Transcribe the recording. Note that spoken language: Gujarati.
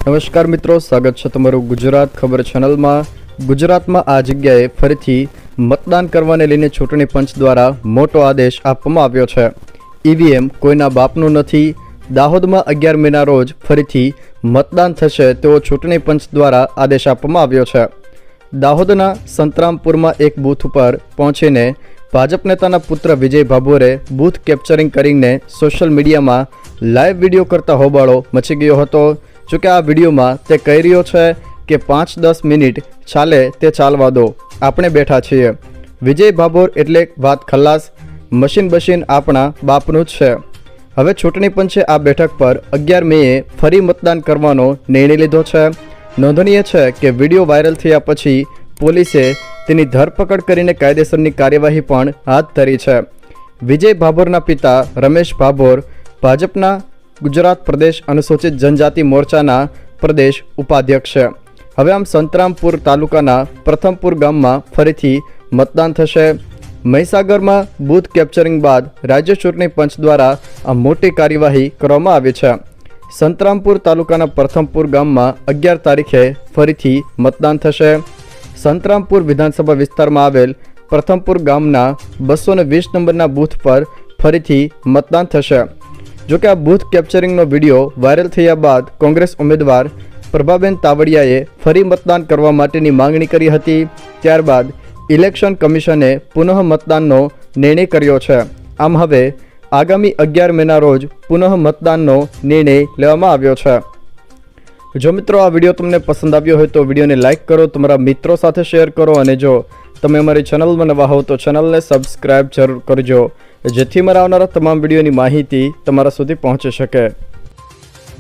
નમસ્કાર મિત્રો, સ્વાગત છે તમારું ગુજરાત ખબર ચેનલમાં। ગુજરાતમાં આ જગ્યાએ ફરીથી મતદાન કરવાને લઈને ચૂંટણી પંચ દ્વારા મોટો આદેશ આપવામાં આવ્યો છે। ઈવીએમ કોઈના બાપનું નથી। દાહોદમાં 11 મેના રોજ ફરીથી મતદાન થશે તેવો ચૂંટણી પંચ દ્વારા આદેશ આપવામાં આવ્યો છે। દાહોદના સંતરામપુરમાં એક બૂથ ઉપર પહોંચીને ભાજપ નેતાના પુત્ર વિજય ભાભોરે બૂથ કેપ્ચરિંગ કરીને સોશિયલ મીડિયામાં લાઈવ વિડીયો કરતા હોબાળો મચી ગયો હતો। જોકે આ વિડીયોમાં તે કહી રહ્યો છે કે 5-10 મિનિટ ચાલે તે ચાલવા દો, આપણે બેઠા છીએ। વિજય ભાભોર એટલે વાત ખલાસ, મશીન આપણા બાપનું જ છે। હવે ચૂંટણી પંચે આ બેઠક પર 11 મેએ ફરી મતદાન કરવાનો નિર્ણય લીધો છે। નોંધનીય છે કે વિડીયો વાયરલ થયા પછી પોલીસે તેની ધરપકડ કરીને કાયદેસરની કાર્યવાહી પણ હાથ ધરી છે। વિજય ભાભોરના પિતા રમેશ ભાભોર ભાજપના ગુજરાત પ્રદેશ અનુસૂચિત જનજાતિ મોરચાના પ્રદેશ ઉપાધ્યક્ષ છે। હવે આમ સંતરામપુર તાલુકાના પ્રથમપુર ગામમાં ફરીથી મતદાન થશે। મહીસાગરમાં બૂથ કેપ્ચરિંગ બાદ રાજ્ય ચૂંટણી પંચ દ્વારા આ મોટી કાર્યવાહી કરવામાં આવી છે। સંતરામપુર તાલુકાના પ્રથમપુર ગામમાં 11 તારીખે ફરીથી મતદાન થશે। સંતરામપુર વિધાનસભા વિસ્તારમાં આવેલ પ્રથમપુર ગામના 220 નંબરના બૂથ પર ફરીથી મતદાન થશે। જોકે આ બૂથ કેપ્ચરિંગનો વિડીયો વાયરલ થયા બાદ કોંગ્રેસ ઉમેદવાર પ્રભાબેન તાવડિયાએ ફરી મતદાન કરવા માટેની માંગણી કરી હતી। ત્યારબાદ ઇલેક્શન કમિશને પુનઃ મતદાનનો નિર્ણય કર્યો છે। આમ હવે આગામી 11 મેના રોજ પુનઃ મતદાનનો નિર્ણય લેવામાં આવ્યો છે। જો મિત્રો આ વિડીયો તમને પસંદ આવ્યો હોય તો વિડીયોને લાઇક કરો, તમારા મિત્રો સાથે શેર કરો અને જો તમે અમારી ચેનલમાં નવા હો તો ચેનલને સબસ્ક્રાઈબ જરૂર કરજો, જેથી મારા આવનારા તમામ વિડીયોની માહિતી તમારા સુધી પહોંચી શકે।